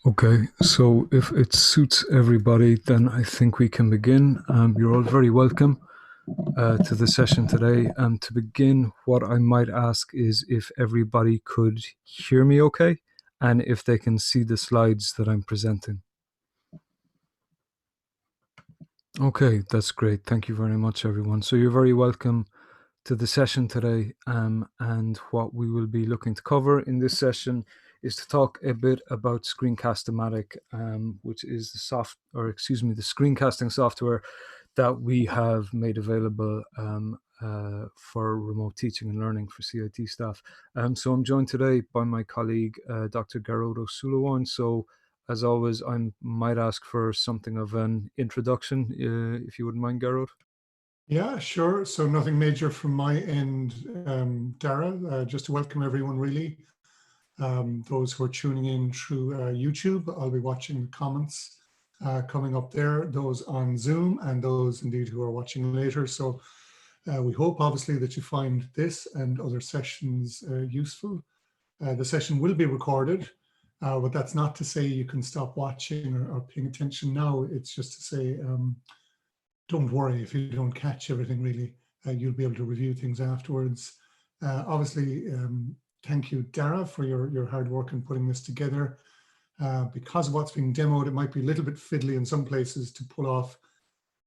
Okay, so if it suits everybody, then I think we can begin. You're all very welcome to the session today. To begin, what I might ask is if everybody could hear me okay, and if they can see the slides that I'm presenting. Okay, that's great. Thank you very much, everyone. So you're very welcome to the session today. And what we will be looking to cover in this session is to talk a bit about Screencast-O-Matic, which is the the screencasting software that we have made available for remote teaching and learning for CIT staff. So I'm joined today by my colleague, Dr. Garodo Sulawan. So as always, I might ask for something of an introduction, if you wouldn't mind, Garrod. Yeah, sure. So nothing major from my end, Dara. Just to welcome everyone, really. Those who are tuning in through YouTube, I'll be watching the comments coming up there, those on Zoom and those indeed who are watching later. So we hope obviously that you find this and other sessions useful. The session will be recorded, but that's not to say you can stop watching or paying attention now. It's just to say, don't worry if you don't catch everything really. You'll be able to review things afterwards. Obviously, thank you, Dara, for your hard work in putting this together. Because of what's being demoed, it might be a little bit fiddly in some places to pull off,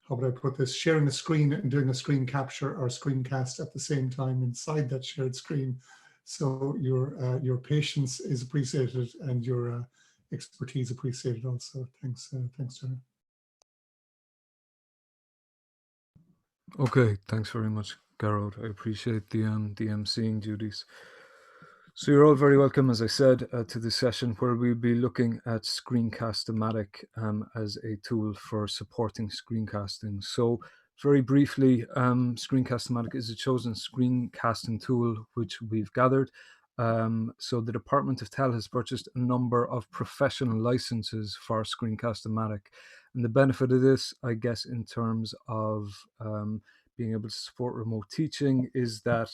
how would I put this, sharing the screen and doing a screen capture or screencast at the same time inside that shared screen. So your patience is appreciated and your expertise appreciated also. Thanks, Dara. Okay, thanks very much, Garrod. I appreciate the emceeing duties. So you're all very welcome, as I said, to this session where we'll be looking at Screencast-O-Matic as a tool for supporting screencasting. So very briefly, Screencast-O-Matic is a chosen screencasting tool which we've gathered. So the Department of TEL has purchased a number of professional licenses for Screencast-O-Matic. And the benefit of this, I guess, in terms of being able to support remote teaching is that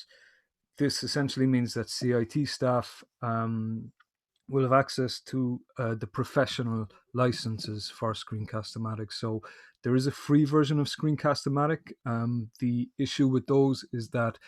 this essentially means that CIT staff will have access to the professional licenses for Screencast-O-Matic. So there is a free version of Screencast-O-Matic. The issue with those is that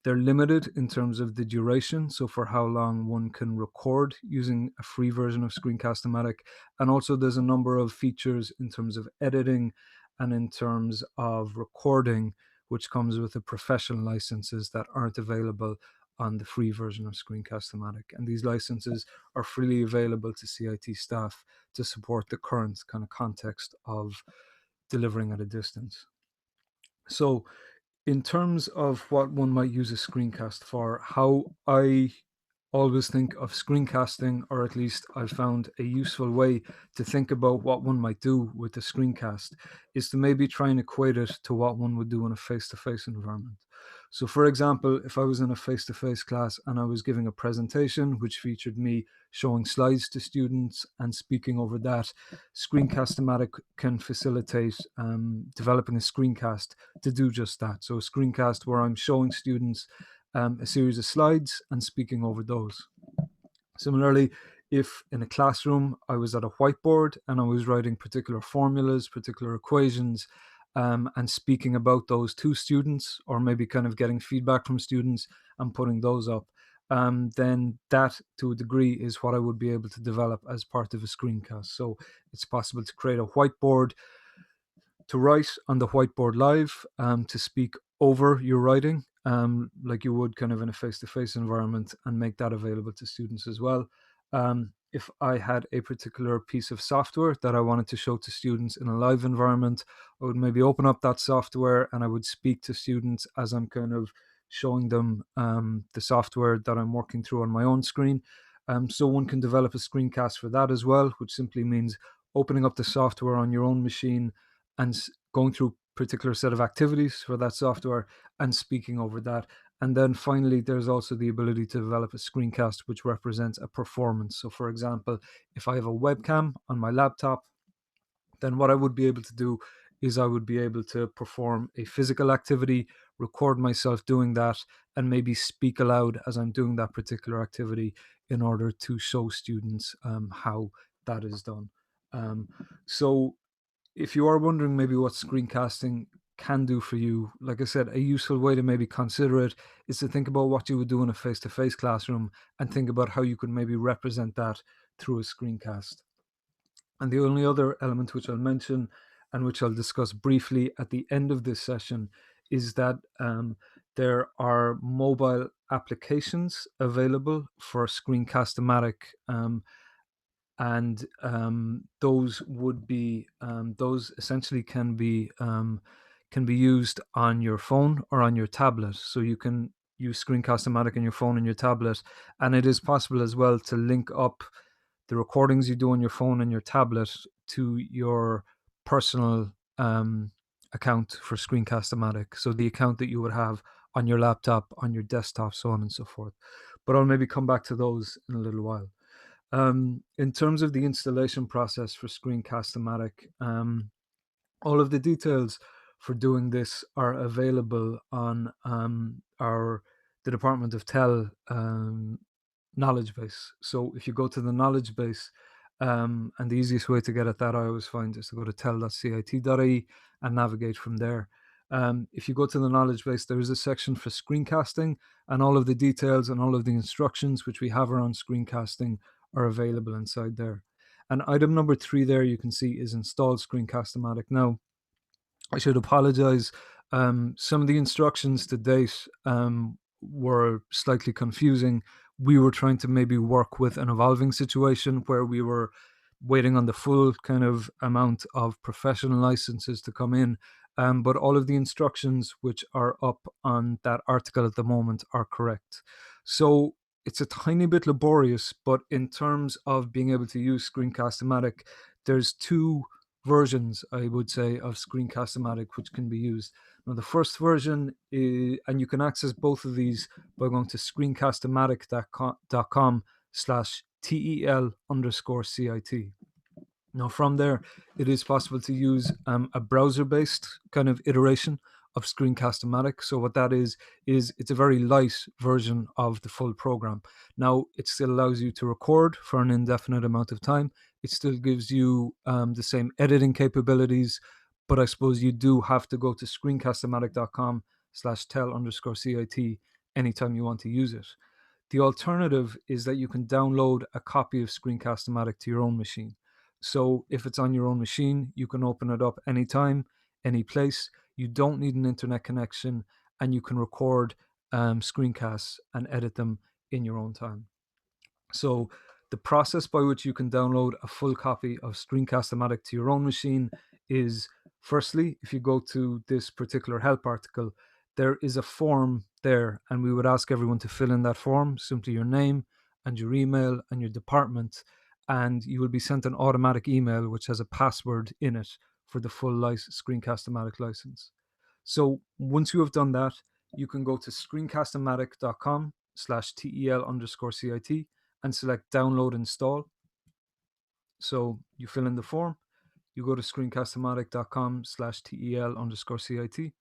they're limited in terms of the duration, so for how long one can record using a free version of Screencast-O-Matic. And also there's a number of features in terms of editing and in terms of recording, which comes with the professional licenses that aren't available on the free version of Screencast-O-Matic. And these licenses are freely available to CIT staff to support the current kind of context of delivering at a distance. So in terms of what one might use a screencast for, how I always think of screencasting, or at least I've found a useful way to think about what one might do with a screencast, is to maybe try and equate it to what one would do in a face-to-face environment. So for example, if I was in a face-to-face class and I was giving a presentation which featured me showing slides to students and speaking over that, Screencast-O-Matic can facilitate developing a screencast to do just that. So a screencast where I'm showing students a series of slides and speaking over those. Similarly, if in a classroom I was at a whiteboard and I was writing particular formulas, particular equations, and speaking about those to students, or maybe kind of getting feedback from students and putting those up, then that to a degree is what I would be able to develop as part of a screencast. So it's possible to create a whiteboard, to write on the whiteboard live, to speak over your writing, like you would kind of in a face-to-face environment, and make that available to students as well. If I had a particular piece of software that I wanted to show to students in a live environment, I would maybe open up that software and I would speak to students as I'm kind of showing them the software that I'm working through on my own screen. So one can develop a screencast for that as well, which simply means opening up the software on your own machine and going through a particular set of activities for that software and speaking over that. And then finally, there's also the ability to develop a screencast which represents a performance. So for example, if I have a webcam on my laptop, then what I would be able to do is I would be able to perform a physical activity, record myself doing that, and maybe speak aloud as I'm doing that particular activity in order to show students how that is done. So if you are wondering maybe what screencasting can do for you, like I said, a useful way to maybe consider it is to think about what you would do in a face-to-face classroom and think about how you could maybe represent that through a screencast. And the only other element which I'll mention and which I'll discuss briefly at the end of this session is that there are mobile applications available for Screencast-O-Matic, and those would be those essentially can be used on your phone or on your tablet. So you can use Screencast-O-Matic on your phone and your tablet, and it is possible as well to link up the recordings you do on your phone and your tablet to your personal account for Screencast-O-Matic. So the account that you would have on your laptop, on your desktop, so on and so forth. But I'll maybe come back to those in a little while. In terms of the installation process for Screencast-O-Matic, all of the details for doing this are available on the Department of Tel knowledge base. So if you go to the knowledge base, and the easiest way to get at that I always find is to go to tel.cit.ie and navigate from there. If you go to the knowledge base, there is a section for screencasting, and all of the details and all of the instructions which we have around screencasting are available inside there. And item number 3 there you can see is install Screencast-O-Matic. Now, I should apologize. Some of the instructions to date were slightly confusing. We were trying to maybe work with an evolving situation where we were waiting on the full kind of amount of professional licenses to come in. But all of the instructions which are up on that article at the moment are correct. So it's a tiny bit laborious, but in terms of being able to use Screencast-O-Matic, there's 2 versions, I would say, of Screencast-O-Matic which can be used. Now, the first version is, and you can access both of these by going to screencast-O-Matic.com/tel_CIT. Now, from there, it is possible to use a browser-based kind of iteration of Screencast-O-Matic. So what that is it's a very light version of the full program. Now, it still allows you to record for an indefinite amount of time. It still gives you the same editing capabilities, but I suppose you do have to go to screencast-O-Matic.com/tel_CIT anytime you want to use it. The alternative is that you can download a copy of Screencast-O-Matic to your own machine. So if it's on your own machine, you can open it up anytime, any place. You don't need an internet connection, and you can record screencasts and edit them in your own time. So the process by which you can download a full copy of Screencast-O-Matic to your own machine is, firstly, if you go to this particular help article, there is a form there, and we would ask everyone to fill in that form, simply your name and your email and your department, and you will be sent an automatic email which has a password in it for the full Screencast-O-Matic license. So once you have done that, you can go to screencast-O-Matic.com/tel_CIT and select download install. So you fill in the form, you go to screencast-O-Matic.com/tel_CIT.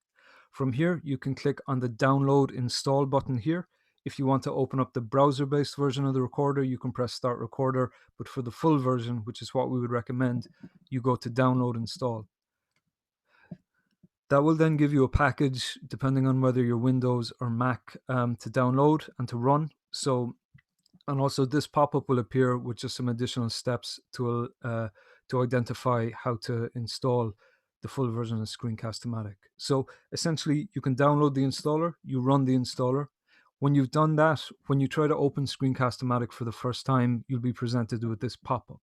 From here, you can click on the download install button here. If you want to open up the browser-based version of the recorder, you can press start recorder, but for the full version, which is what we would recommend, you go to download install. That will then give you a package, depending on whether you're Windows or Mac, to download and to run. So, and also this pop-up will appear with just some additional steps to identify how to install the full version of Screencast-O-Matic. So essentially, you can download the installer, you run the installer. When you've done that, when you try to open Screencast-O-Matic for the first time, you'll be presented with this pop-up.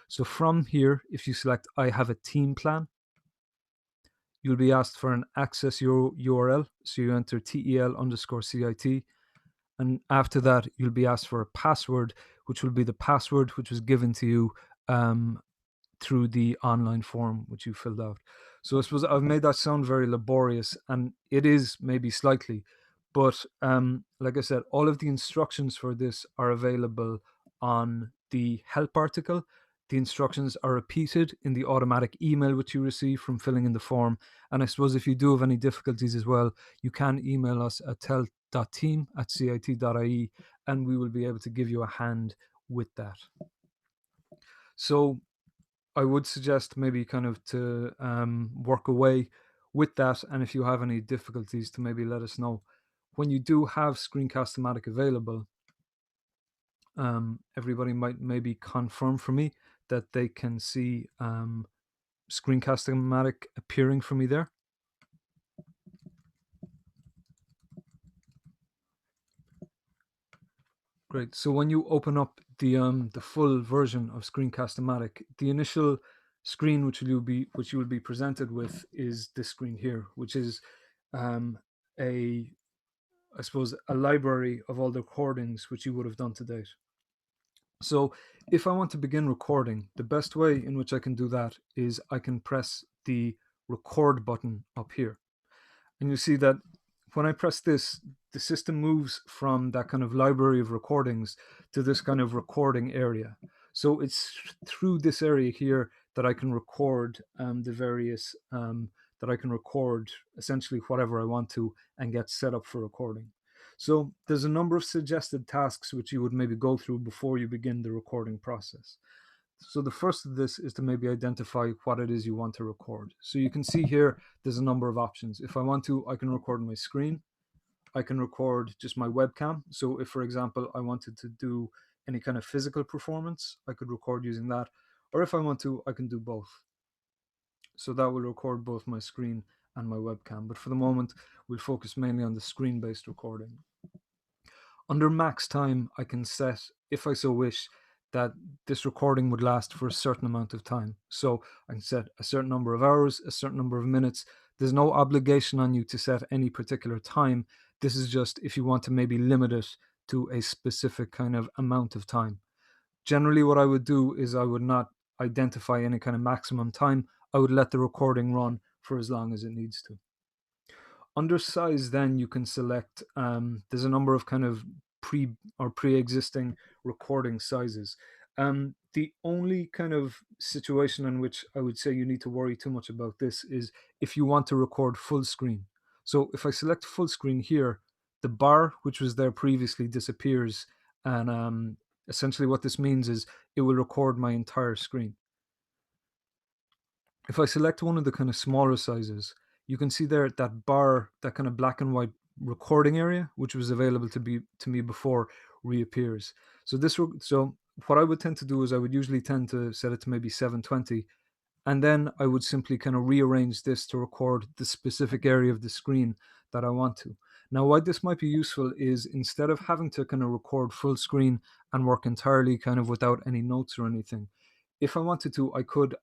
So from here, if you select I have a team plan, you'll be asked for an access URL. So you enter tel_CIT. And after that, you'll be asked for a password, which will be the password which was given to you through the online form which you filled out. So I suppose I've made that sound very laborious, and it is maybe slightly. But like I said, all of the instructions for this are available on the help article. The instructions are repeated in the automatic email which you receive from filling in the form. And I suppose if you do have any difficulties as well, you can email us at tel.team@cit.ie, and we will be able to give you a hand with that. So I would suggest maybe kind of to work away with that. And if you have any difficulties, to maybe let us know. When you do have Screencast-O-Matic available, everybody might maybe confirm for me that they can see Screencast-O-Matic appearing for me there. Great. So when you open up the full version of Screencast-O-Matic, the initial screen which you will be presented with is this screen here, which is a I suppose a library of all the recordings which you would have done to date. So if I want to begin recording, the best way in which I can do that is I can press the record button up here. And you see that when I press this, the system moves from that kind of library of recordings to this kind of recording area. So it's through this area here that I can record the various, that I can record essentially whatever I want to and get set up for recording. So there's a number of suggested tasks which you would maybe go through before you begin the recording process. So the first of this is to maybe identify what it is you want to record. So you can see here, there's a number of options. If I want to, I can record my screen. I can record just my webcam. So if, for example, I wanted to do any kind of physical performance, I could record using that. Or if I want to, I can do both. So that will record both my screen and my webcam. But for the moment, we'll focus mainly on the screen-based recording. Under max time, I can set, if I so wish, that this recording would last for a certain amount of time. So I can set a certain number of hours, a certain number of minutes. There's no obligation on you to set any particular time. This is just if you want to maybe limit it to a specific kind of amount of time. Generally, what I would do is I would not identify any kind of maximum time. I would let the recording run for as long as it needs to. Under size, then you can select, there's a number of kind of pre-existing recording sizes. The only kind of situation in which I would say you need to worry too much about this is if you want to record full screen. So if I select full screen here, the bar which was there previously disappears, and essentially what this means is it will record my entire screen. If I select one of the kind of smaller sizes, you can see there that bar, that kind of black and white recording area, which was available to me before, reappears. So what I would tend to do is I would usually tend to set it to maybe 720, and then I would simply kind of rearrange this to record the specific area of the screen that I want to. Now, why this might be useful is instead of having to kind of record full screen and work entirely kind of without any notes or anything, if I wanted to, I could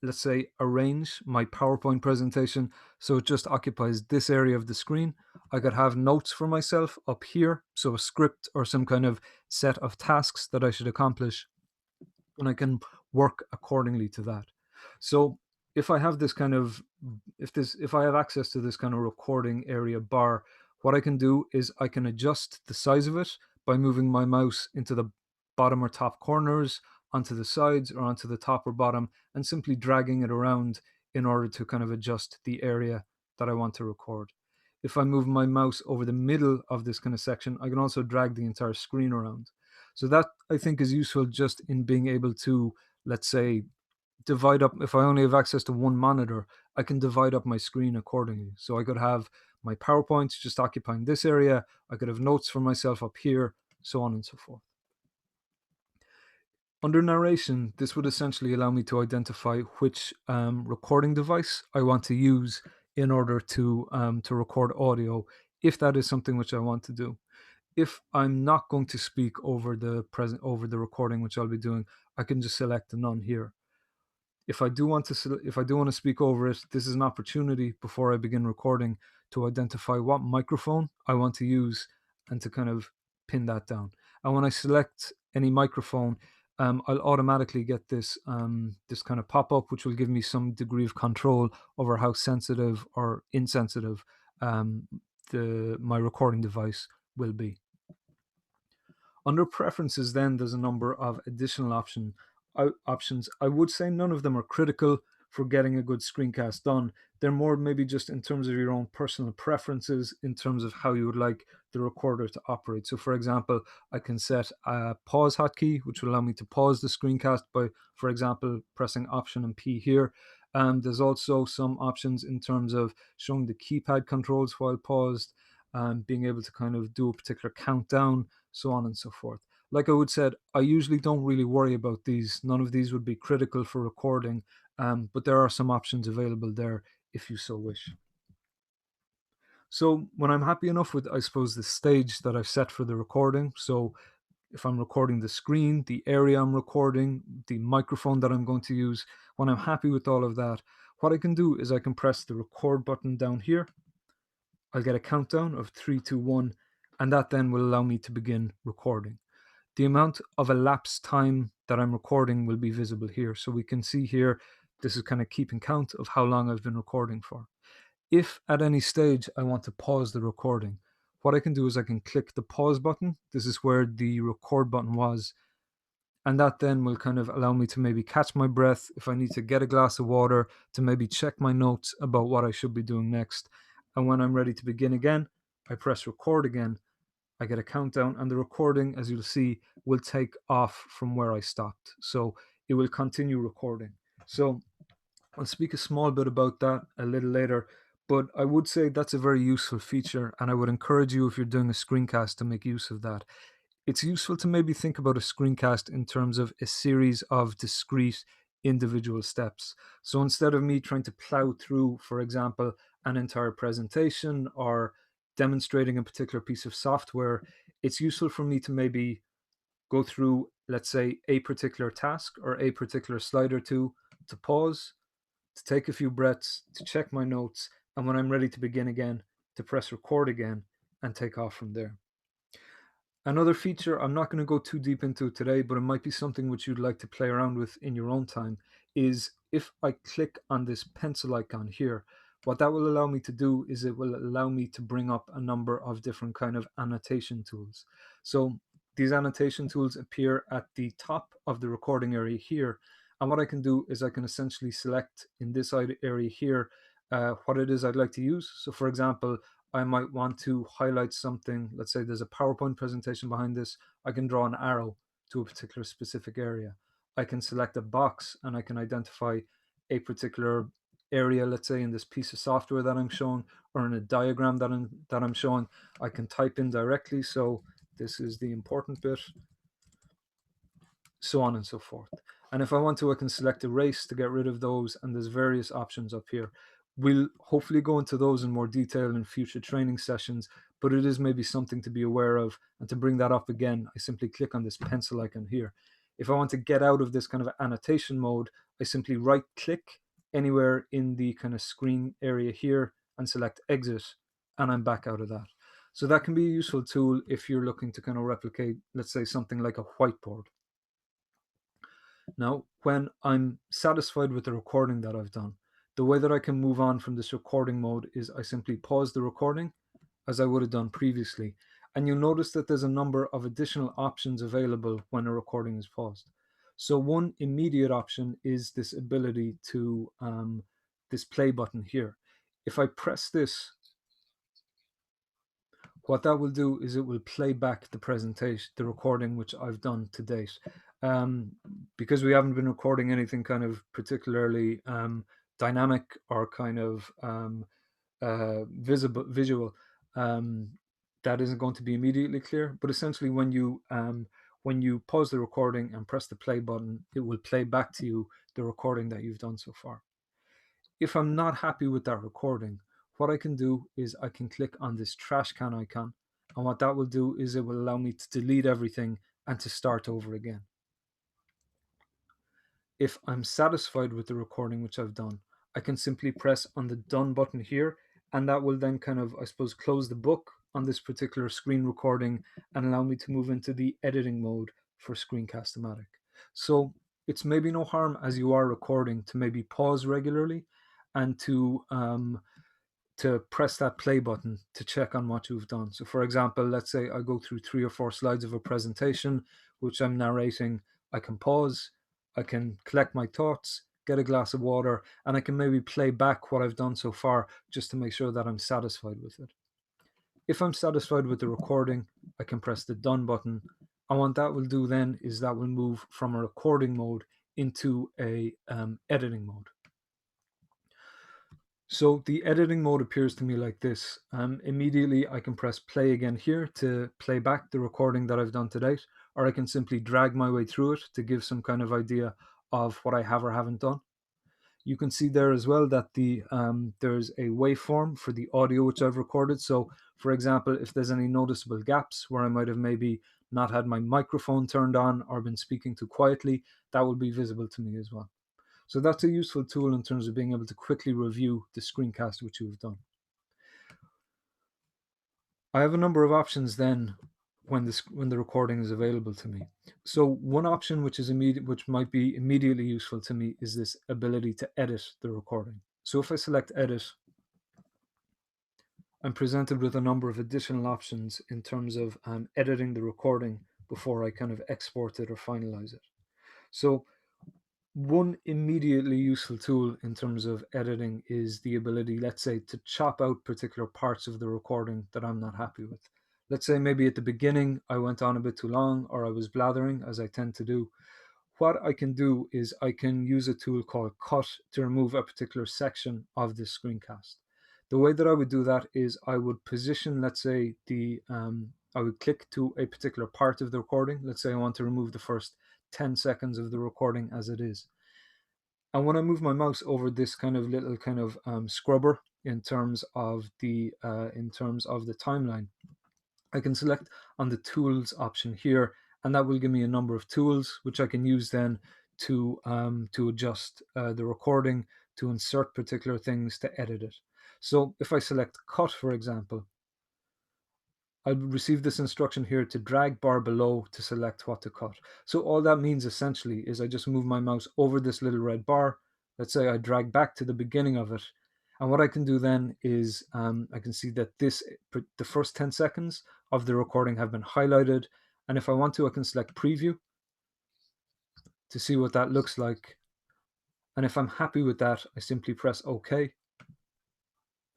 let's say, arrange my PowerPoint presentation so it just occupies this area of the screen. I could have notes for myself up here, so a script or some kind of set of tasks that I should accomplish, and I can work accordingly to that. So if I have this kind of, if I have access to this kind of recording area bar, what I can do is I can adjust the size of it by moving my mouse into the bottom or top corners, onto the sides or onto the top or bottom, and simply dragging it around in order to kind of adjust the area that I want to record. If I move my mouse over the middle of this kind of section, I can also drag the entire screen around. So that I think is useful just in being able to, let's say, divide up. If I only have access to one monitor, I can divide up my screen accordingly. So I could have my PowerPoint just occupying this area. I could have notes for myself up here, so on and so forth. Under narration, this would essentially allow me to identify which recording device I want to use in order to record audio, if that is something which I want to do. If I'm not going to speak over the recording which I'll be doing, I can just select none here. If I do want to speak over it, this is an opportunity before I begin recording to identify what microphone I want to use and to kind of pin that down. And when I select any microphone, I'll automatically get this this kind of pop up, which will give me some degree of control over how sensitive or insensitive my recording device will be. Under preferences, then there's a number of additional options. I would say none of them are critical. for getting a good screencast done. They're more maybe just in terms of your own personal preferences, in terms of how you would like the recorder to operate. So for example, I can set a pause hotkey, which will allow me to pause the screencast by, for example, pressing Option and P here. There's also some options in terms of showing the keypad controls while paused, being able to kind of do a particular countdown, so on and so forth. Like I would said, I usually don't really worry about these. None of these would be critical for recording, but there are some options available there if you so wish. So when I'm happy enough with, I suppose, the stage that I've set for the recording, so if I'm recording the screen, the area I'm recording, the microphone that I'm going to use, when I'm happy with all of that, what I can do is I can press the record button down here. I'll get a countdown of 3, 2, 1, and that then will allow me to begin recording. The amount of elapsed time that I'm recording will be visible here. So we can see here, this is kind of keeping count of how long I've been recording for. If at any stage I want to pause the recording, what I can do is I can click the pause button. This is where the record button was. And that then will kind of allow me to maybe catch my breath if I need to get a glass of water, to maybe check my notes about what I should be doing next. And when I'm ready to begin again, I press record again. I get a countdown, and the recording, as you'll see, will take off from where I stopped. So it will continue recording. So I'll speak a small bit about that a little later, but I would say that's a very useful feature, and I would encourage you, if you're doing a screencast, to make use of that. It's useful to maybe think about a screencast in terms of a series of discrete individual steps. So instead of me trying to plow through, for example, an entire presentation or demonstrating a particular piece of software, it's useful for me to maybe go through, let's say, a particular task or a particular slide or two, to pause, to take a few breaths, to check my notes, and when I'm ready to begin again, to press record again and take off from there. Another feature, I'm not going to go too deep into it today, but it might be something which you'd like to play around with in your own time, is if I click on this pencil icon here, what that will allow me to do is it will allow me to bring up a number of different kind of annotation tools. So these annotation tools appear at the top of the recording area here. And what I can do is I can essentially select in this area here what it is I'd like to use. So for example, I might want to highlight something. Let's say there's a PowerPoint presentation behind this. I can draw an arrow to a particular specific area. I can select a box and I can identify a particular area, let's say in this piece of software that I'm showing, or in a diagram that I'm showing. I can type in directly. So this is the important bit, so on and so forth. And if I want to, I can select erase to get rid of those, and there's various options up here. We'll hopefully go into those in more detail in future training sessions, but it is maybe something to be aware of. And to bring that up again, I simply click on this pencil icon here. If I want to get out of this kind of annotation mode, I simply right click anywhere in the kind of screen area here and select exit, and I'm back out of that. So that can be a useful tool if you're looking to kind of replicate, let's say, something like a whiteboard. Now, when I'm satisfied with the recording that I've done, the way that I can move on from this recording mode is I simply pause the recording, as I would have done previously. And you'll notice that there's a number of additional options available when a recording is paused. So one immediate option is this ability to, this play button here. If I press this, what that will do is it will play back the presentation, the recording which I've done to date. Because we haven't been recording anything kind of particularly dynamic or kind of visual, that isn't going to be immediately clear. But essentially, when you pause the recording and press the play button, it will play back to you the recording that you've done so far. If I'm not happy with that recording, what I can do is I can click on this trash can icon, and what that will do is it will allow me to delete everything and to start over again. If I'm satisfied with the recording which I've done, I can simply press on the done button here, and that will then kind of, I suppose, close the book on this particular screen recording and allow me to move into the editing mode for Screencast-O-Matic. So it's maybe no harm, as you are recording, to maybe pause regularly and to press that play button to check on what you've done. So for example, let's say I go through 3 or 4 slides of a presentation which I'm narrating. I can pause, I can collect my thoughts, get a glass of water, and I can maybe play back what I've done so far just to make sure that I'm satisfied with it. If I'm satisfied with the recording, I can press the done button. And what that will do then is that will move from a recording mode into a editing mode. So the editing mode appears to me like this. Immediately I can press play again here to play back the recording that I've done to date, or I can simply drag my way through it to give some kind of idea of what I have or haven't done. You can see there as well that there's a waveform for the audio which I've recorded. So for example, if there's any noticeable gaps where I might have maybe not had my microphone turned on or been speaking too quietly, that will be visible to me as well. So that's a useful tool in terms of being able to quickly review the screencast which you've done. I have a number of options then when the recording is available to me. So one option which might be immediately useful to me is this ability to edit the recording. So if I select edit, I'm presented with a number of additional options in terms of editing the recording before I kind of export it or finalize it. So one immediately useful tool in terms of editing is the ability, let's say, to chop out particular parts of the recording that I'm not happy with. Let's say maybe at the beginning I went on a bit too long, or I was blathering, as I tend to do. What I can do is I can use a tool called Cut to remove a particular section of this screencast. The way that I would do that is I would position, let's say, I would click to a particular part of the recording. Let's say I want to remove the first 10 seconds of the recording as it is. And when I move my mouse over this kind of little kind of scrubber in terms of the timeline, I can select on the tools option here, and that will give me a number of tools which I can use then to adjust the recording, to insert particular things, to edit it. So if I select cut, for example, I'll receive this instruction here to drag bar below to select what to cut. So all that means essentially is I just move my mouse over this little red bar. Let's say I drag back to the beginning of it. And what I can do then is I can see that the first 10 seconds of the recording have been highlighted. And if I want to, I can select preview to see what that looks like. And if I'm happy with that, I simply press OK.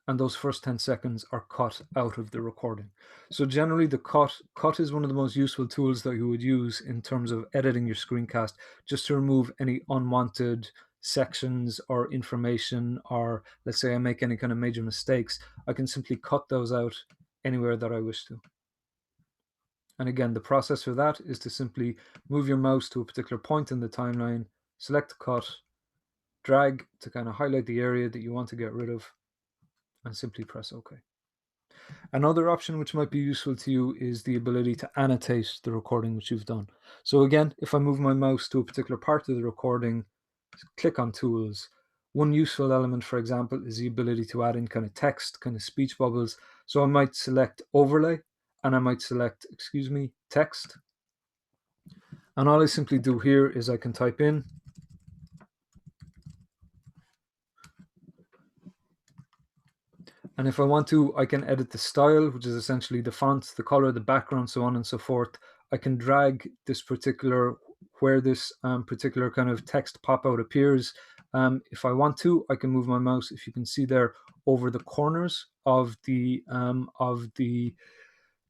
And those first 10 seconds are cut out of the recording. So generally the cut is one of the most useful tools that you would use in terms of editing your screencast, just to remove any unwanted sections or information, or let's say I make any kind of major mistakes, I can simply cut those out anywhere that I wish to. And again, the process for that is to simply move your mouse to a particular point in the timeline, select cut, drag to kind of highlight the area that you want to get rid of, and simply press OK. Another option which might be useful to you is the ability to annotate the recording which you've done. So again, if I move my mouse to a particular part of the recording, click on tools. One useful element, for example, is the ability to add in kind of text, kind of speech bubbles. So I might select overlay, and I might select, text. And all I simply do here is I can type in and if I want to, I can edit the style, which is essentially the font, the color, the background, so on and so forth. I can drag this particular, where this particular kind of text pop-out appears. If I want to, I can move my mouse, if you can see there, over the corners of the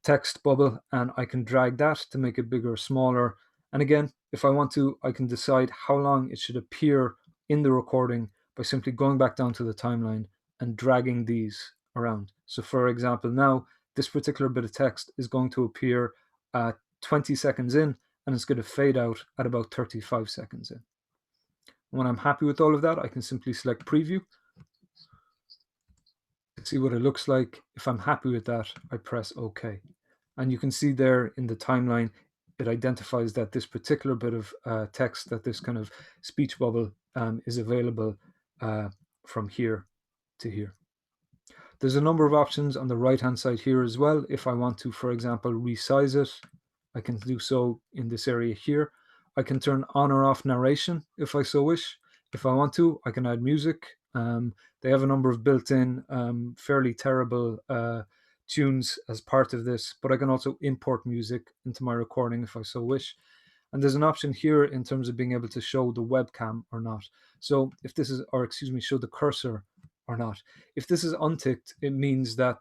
text bubble, and I can drag that to make it bigger or smaller. And again, if I want to, I can decide how long it should appear in the recording by simply going back down to the timeline and dragging these around. So for example, now this particular bit of text is going to appear at 20 seconds in, and it's going to fade out at about 35 seconds in. When I'm happy with all of that, I can simply select preview to see what it looks like. If I'm happy with that, I press OK. And you can see there in the timeline, it identifies that this particular bit of text, that this kind of speech bubble is available from here to here. There's a number of options on the right-hand side here as well. If I want to, for example, resize it, I can do so in this area here. I can turn on or off narration if I so wish. If I want to, I can add music. They have a number of built-in, fairly terrible tunes as part of this, but I can also import music into my recording if I so wish. And there's an option here in terms of being able to show the webcam or not. So if this is, or excuse me, show the cursor or not. If this is unticked, it means that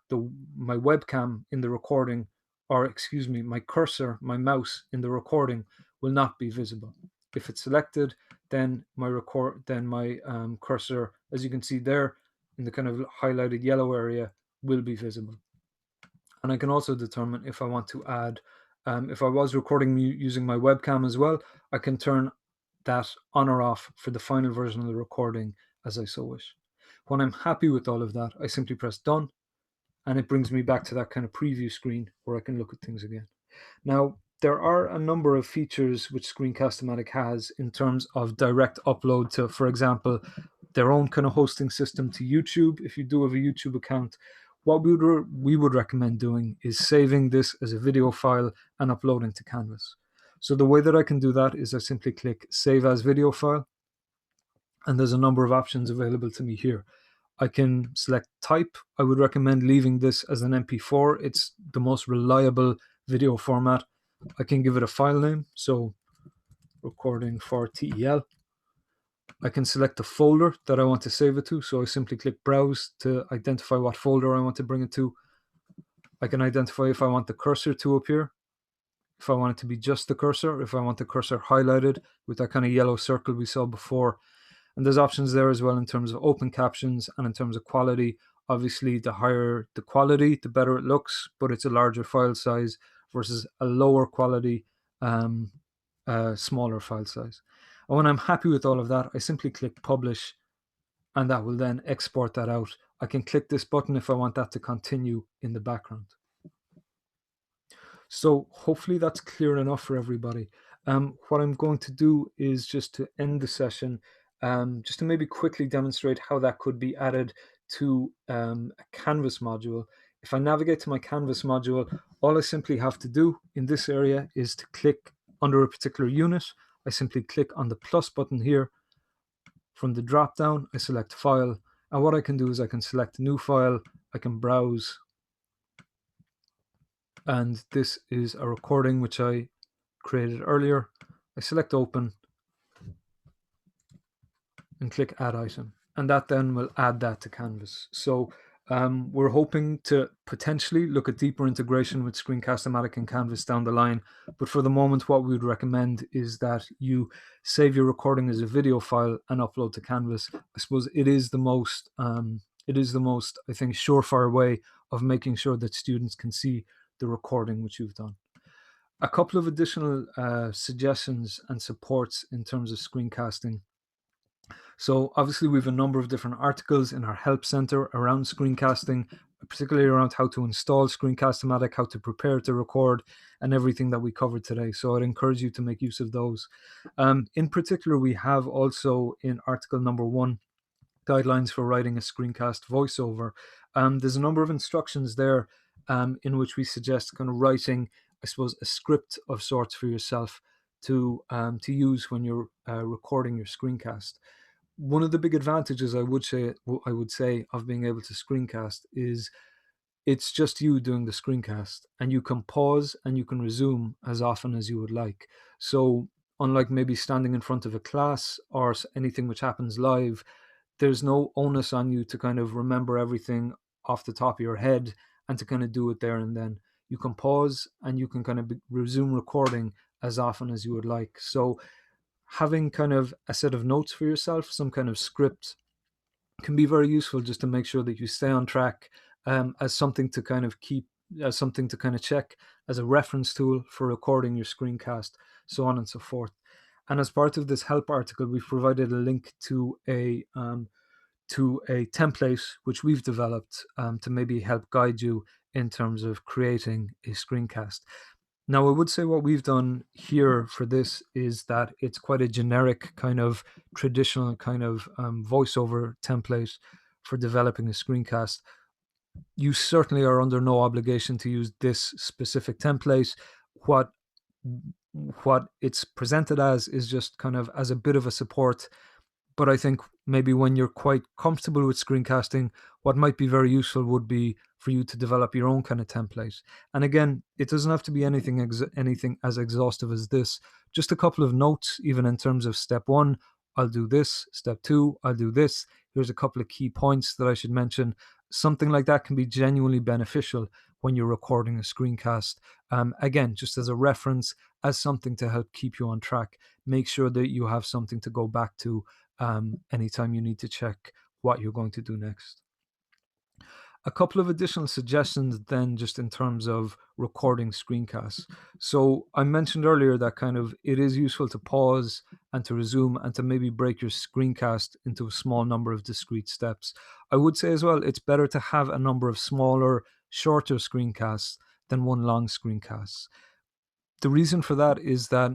my webcam in the recording, or excuse me, my cursor, my mouse in the recording will not be visible. If it's selected, then my cursor, as you can see there in the kind of highlighted yellow area, will be visible. And I can also determine if I want to add, if I was recording using my webcam as well, I can turn that on or off for the final version of the recording as I so wish. When I'm happy with all of that, I simply press done, and it brings me back to that kind of preview screen where I can look at things again. Now, there are a number of features which Screencast-O-Matic has in terms of direct upload to, for example, their own kind of hosting system to YouTube. If you do have a YouTube account, what we would recommend doing is saving this as a video file and uploading to Canvas. So the way that I can do that is I simply click Save as Video File, and there's a number of options available to me here. I can select type. I would recommend leaving this as an MP4. It's the most reliable video format. I can give it a file name, so recording for TEL. I can select the folder that I want to save it to, so I simply click Browse to identify what folder I want to bring it to. I can identify if I want the cursor to appear, if I want it to be just the cursor, if I want the cursor highlighted with that kind of yellow circle we saw before. And there's options there as well in terms of open captions and in terms of quality. Obviously, the higher the quality, the better it looks, but it's a larger file size versus a lower quality, smaller file size. And when I'm happy with all of that, I simply click Publish, and that will then export that out. I can click this button if I want that to continue in the background. So hopefully that's clear enough for everybody. What I'm going to do is just to end the session, just to maybe quickly demonstrate how that could be added to a Canvas module. If I navigate to my Canvas module, all I simply have to do in this area is to click under a particular unit. I simply click on the plus button here. From the drop down, I select File, and what I can do is I can select New File, I can browse, and this is a recording which I created earlier. I select Open and click Add Item, and that then will add that to Canvas. So we're hoping to potentially look at deeper integration with Screencast-O-Matic and Canvas down the line, but for the moment what we would recommend is that you save your recording as a video file and upload to Canvas. I suppose it is the most I think surefire way of making sure that students can see the recording which you've done. A couple of additional suggestions and supports in terms of screencasting. So obviously we have a number of different articles in our help center around screencasting, particularly around how to install Screencast-O-Matic, how to prepare to record, and everything that we covered today. So I'd encourage you to make use of those. In particular, we have also in article number 1, guidelines for writing a screencast voiceover. There's a number of instructions there in which we suggest kind of writing, I suppose, a script of sorts for yourself to use when you're recording your screencast. One of the big advantages I would say of being able to screencast is it's just you doing the screencast, and you can pause and you can resume as often as you would like. So unlike maybe standing in front of a class or anything which happens live, there's no onus on you to kind of remember everything off the top of your head and to kind of do it there and then. You can pause and you can kind of resume recording as often as you would like. So having kind of a set of notes for yourself, some kind of script, can be very useful just to make sure that you stay on track, as something to kind of check, as a reference tool for recording your screencast, so on and so forth. And as part of this help article, we've provided a link to a template which we've developed to maybe help guide you in terms of creating a screencast. Now, I would say what we've done here for this is that it's quite a generic kind of traditional kind of voiceover template for developing a screencast. You certainly are under no obligation to use this specific template. What it's presented as is just kind of as a bit of a support But I think maybe when you're quite comfortable with screencasting, what might be very useful would be for you to develop your own kind of template. And again, it doesn't have to be anything as exhaustive as this. Just a couple of notes, even in terms of step one, I'll do this. Step two, I'll do this. Here's a couple of key points that I should mention. Something like that can be genuinely beneficial when you're recording a screencast. Again, just as a reference, as something to help keep you on track. Make sure that you have something to go back to anytime you need to check what you're going to do next. A couple of additional suggestions then, just in terms of recording screencasts. So I mentioned earlier that kind of it is useful to pause and to resume and to maybe break your screencast into a small number of discrete steps. I would say as well, it's better to have a number of smaller, shorter screencasts than one long screencast. The reason for that is that,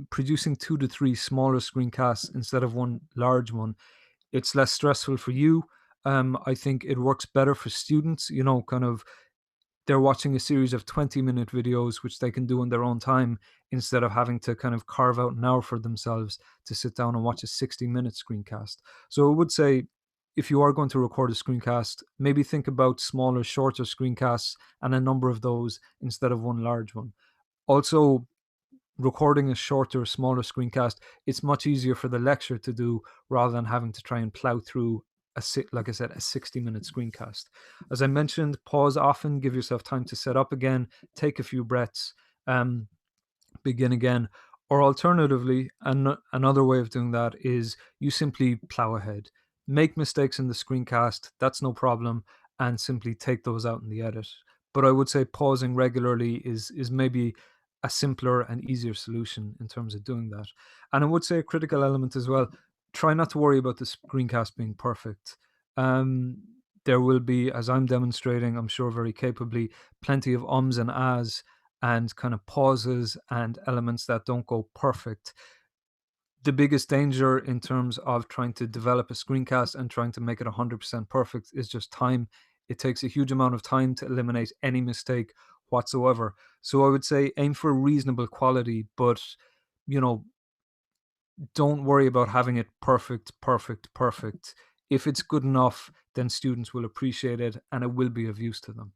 producing 2 to 3 smaller screencasts instead of one large one, it's less stressful for you. I think it works better for students, kind of they're watching a series of 20-minute videos, which they can do in their own time instead of having to kind of carve out an hour for themselves to sit down and watch a 60-minute screencast. So I would say, if you are going to record a screencast, maybe think about smaller, shorter screencasts and a number of those instead of one large one. Also, recording a shorter, smaller screencast, it's much easier for the lecture to do rather than having to try and plow through like I said, a 60-minute screencast. As I mentioned, pause often, give yourself time to set up again, take a few breaths, begin again. Or alternatively, another way of doing that is you simply plow ahead. Make mistakes in the screencast, that's no problem, and simply take those out in the edit. But I would say pausing regularly is maybe a simpler and easier solution in terms of doing that. And I would say a critical element as well, try not to worry about the screencast being perfect. Um, there will be, as I'm demonstrating, I'm sure very capably, plenty of ums and ahs and kind of pauses and elements that don't go perfect. The biggest danger in terms of trying to develop a screencast and trying to make it 100% perfect is just time. It takes a huge amount of time to eliminate any mistake whatsoever. So I would say aim for reasonable quality, but you know, don't worry about having it perfect, perfect, perfect. If it's good enough, then students will appreciate it and it will be of use to them.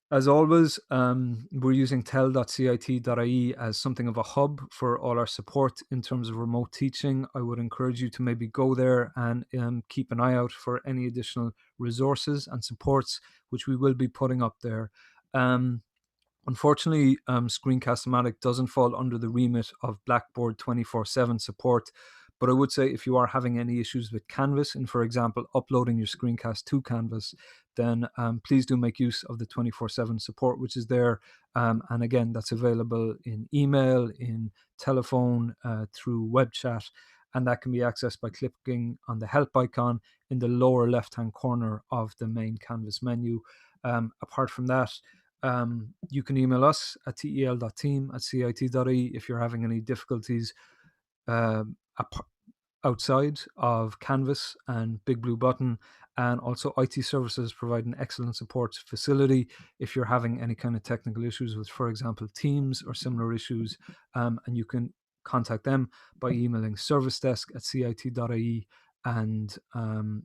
As always, we're using tel.cit.ie as something of a hub for all our support in terms of remote teaching. I would encourage you to maybe go there and keep an eye out for any additional resources and supports, which we will be putting up there. Unfortunately, Screencast-O-Matic doesn't fall under the remit of Blackboard 24/7 support, but I would say if you are having any issues with Canvas and, for example, uploading your screencast to Canvas, then please do make use of the 24/7 support, which is there. And again, that's available in email, in telephone, through web chat, and that can be accessed by clicking on the help icon in the lower left-hand corner of the main Canvas menu. Apart from that, you can email us at tel.team@cit.ie if you're having any difficulties outside of Canvas and Big Blue Button. And also, IT Services provide an excellent support facility if you're having any kind of technical issues with, for example, Teams or similar issues. And you can contact them by emailing servicedesk@cit.ie and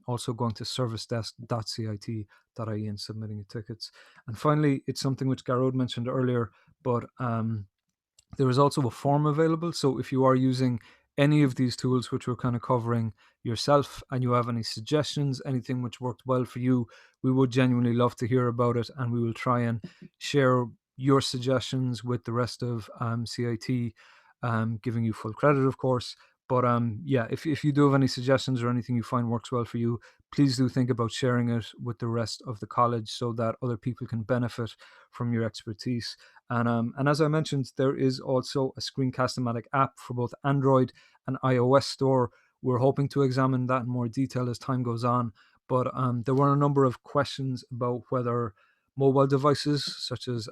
also going to servicedesk.cit.ie and submitting your tickets. And finally, it's something which Garrod mentioned earlier, but there is also a form available. So if you are using any of these tools which we're kind of covering yourself and you have any suggestions, anything which worked well for you, we would genuinely love to hear about it, and we will try and share your suggestions with the rest of CIT, giving you full credit, of course. But yeah, if you do have any suggestions or anything you find works well for you, please do think about sharing it with the rest of the college so that other people can benefit from your expertise. And as I mentioned, there is also a Screencast-O-Matic app for both Android and iOS store. We're hoping to examine that in more detail as time goes on. But there were a number of questions about whether mobile devices such as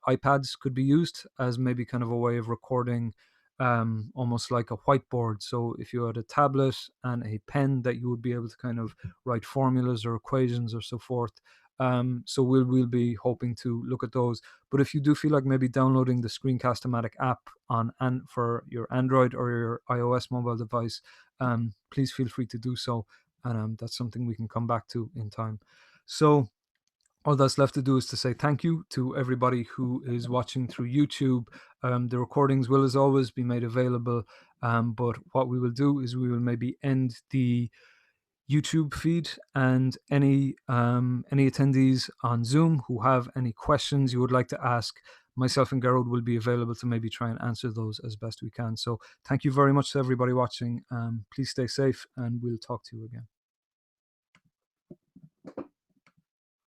iPads could be used as maybe kind of a way of recording, almost like a whiteboard. So if you had a tablet and a pen that you would be able to kind of write formulas or equations or so forth, So we'll be hoping to look at those. But if you do feel like maybe downloading the Screencast-O-Matic app for your Android or your iOS mobile device, please feel free to do so, and that's something we can come back to in time. So all that's left to do is to say thank you to everybody who is watching through YouTube. The recordings will, as always, be made available. But what we will do is we will maybe end the YouTube feed, and any attendees on Zoom who have any questions you would like to ask, myself and Gerald will be available to maybe try and answer those as best we can. So thank you very much to everybody watching. Please stay safe, and we'll talk to you again.